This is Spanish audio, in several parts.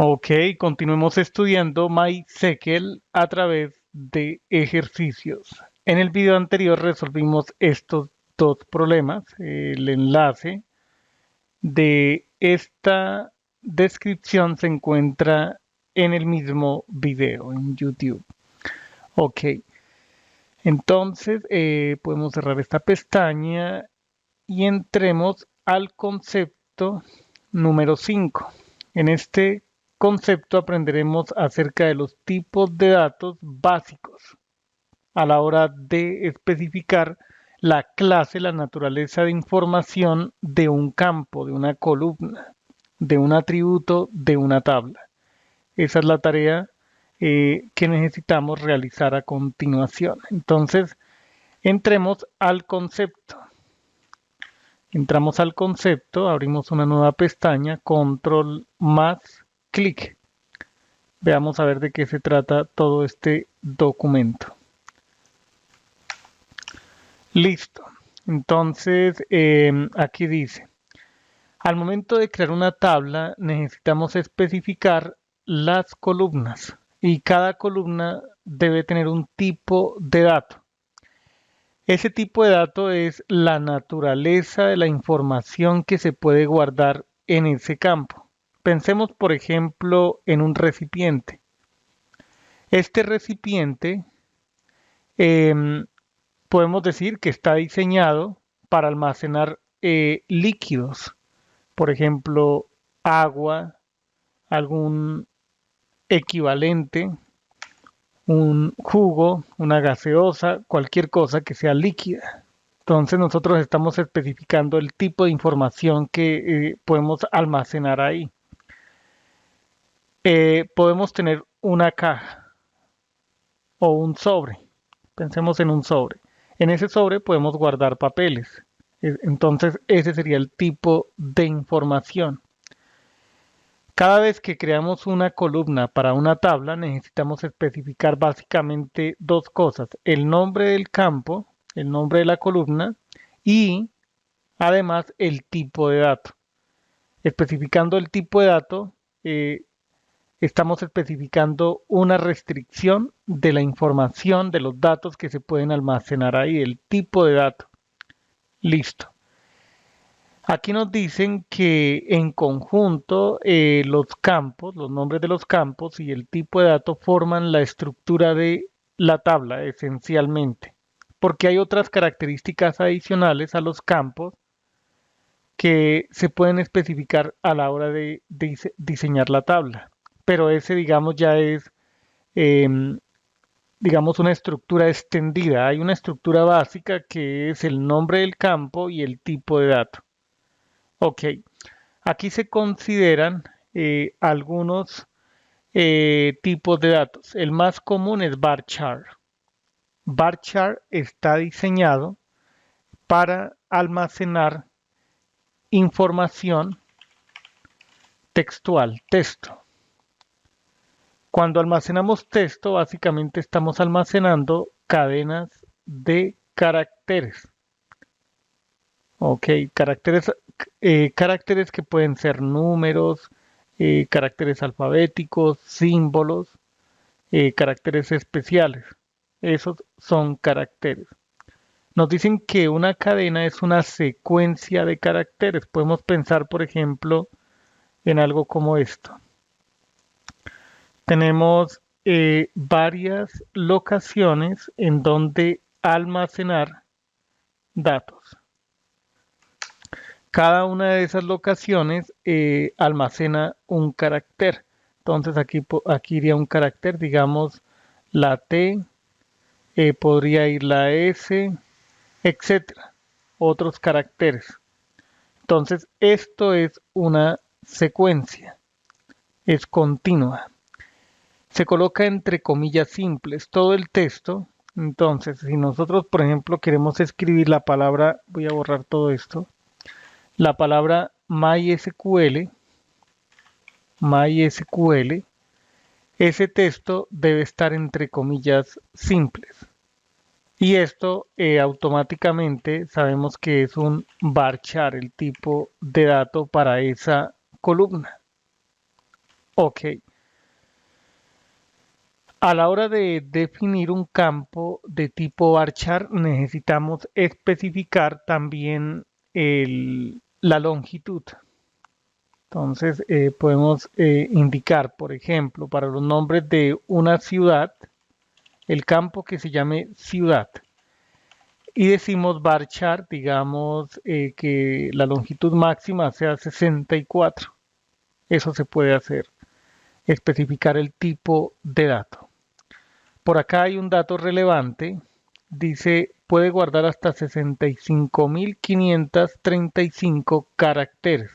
Ok, continuemos estudiando MySQL a través de ejercicios. En el video anterior resolvimos estos dos problemas. El enlace de esta descripción se encuentra en el mismo video en YouTube. Ok, entonces podemos cerrar esta pestaña y entremos al concepto número 5. En este concepto aprenderemos acerca de los tipos de datos básicos a la hora de especificar la clase, la naturaleza de información de un campo, de una columna, de un atributo, de una tabla. Esa es la tarea que necesitamos realizar a continuación. Entonces, entremos al concepto. Entramos al concepto, abrimos una nueva pestaña, control más clic. Veamos a ver de qué se trata todo este documento. Listo. Entonces, aquí dice, al momento de crear una tabla necesitamos especificar las columnas y cada columna debe tener un tipo de dato. Ese tipo de dato es la naturaleza de la información que se puede guardar en ese campo. Pensemos, por ejemplo, en un recipiente. Este recipiente em, podemos decir que está diseñado para almacenar líquidos, por ejemplo, agua, algún equivalente, un jugo, una gaseosa, cualquier cosa que sea líquida. Entonces nosotros estamos especificando el tipo de información que podemos almacenar ahí. Podemos tener una caja o un sobre. Pensemos en un sobre. En ese sobre podemos guardar papeles. Entonces ese sería el tipo de información. Cada vez que creamos una columna para una tabla necesitamos especificar básicamente dos cosas. El nombre del campo, el nombre de la columna y además el tipo de dato. Especificando el tipo de dato, estamos especificando una restricción de la información, de los datos que se pueden almacenar ahí, el tipo de dato. Listo. Aquí nos dicen que en conjunto los campos, los nombres de los campos y el tipo de dato forman la estructura de la tabla esencialmente, porque hay otras características adicionales a los campos que se pueden especificar a la hora de diseñar la tabla. Pero ese, digamos, ya es, em, digamos, una estructura extendida. Hay una estructura básica que es el nombre del campo y el tipo de dato. Ok, aquí se consideran algunos tipos de datos. El más común es varchar. Varchar está diseñado para almacenar información textual, texto. Cuando almacenamos texto, básicamente estamos almacenando cadenas de caracteres. Ok, caracteres que pueden ser números, caracteres alfabéticos, símbolos, caracteres especiales. Esos son caracteres. Nos dicen que una cadena es una secuencia de caracteres. Podemos pensar, por ejemplo, en algo como esto. Tenemos varias locaciones en donde almacenar datos. Cada una de esas locaciones almacena un carácter. Entonces aquí iría un carácter, digamos la T, podría ir la S, etcétera. Otros caracteres. Entonces esto es una secuencia, es continua. Se coloca entre comillas simples todo el texto. Entonces, si nosotros, por ejemplo, queremos escribir la palabra, voy a borrar todo esto, la palabra MySQL, ese texto debe estar entre comillas simples. Y esto automáticamente sabemos que es un varchar, el tipo de dato para esa columna. Ok. A la hora de definir un campo de tipo varchar, necesitamos especificar también la longitud. Entonces, podemos indicar, por ejemplo, para los nombres de una ciudad, el campo que se llame ciudad. Y decimos varchar, digamos, que la longitud máxima sea 64. Eso se puede hacer. Especificar el tipo de dato. Por acá hay un dato relevante. Dice, puede guardar hasta 65.535 caracteres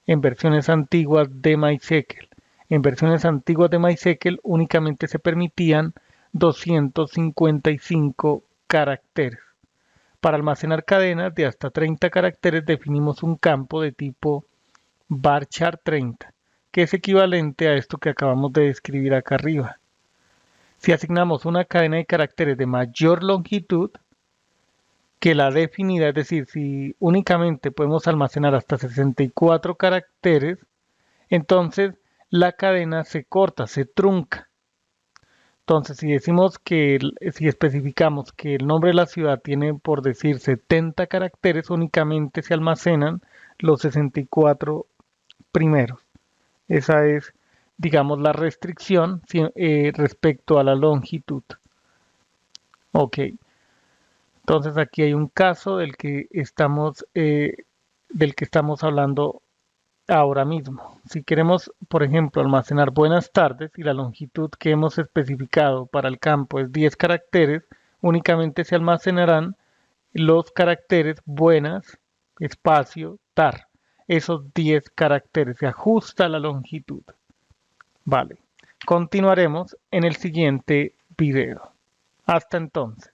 en versiones antiguas de MySQL. En versiones antiguas de MySQL únicamente se permitían 255 caracteres. Para almacenar cadenas de hasta 30 caracteres definimos un campo de tipo varchar 30, que es equivalente a esto que acabamos de describir acá arriba. Si asignamos una cadena de caracteres de mayor longitud que la definida, es decir, si únicamente podemos almacenar hasta 64 caracteres, entonces la cadena se corta, se trunca. Entonces, si decimos que, si especificamos que el nombre de la ciudad tiene, por decir, 70 caracteres, únicamente se almacenan los 64 primeros. Esa es, digamos, la restricción respecto a la longitud. Ok, entonces aquí hay un caso del que estamos hablando ahora mismo. Si queremos, por ejemplo, almacenar buenas tardes y la longitud que hemos especificado para el campo es 10 caracteres, únicamente se almacenarán los caracteres buenas, espacio, tar. Esos 10 caracteres se ajusta la longitud. Vale. Continuaremos en el siguiente video. Hasta entonces.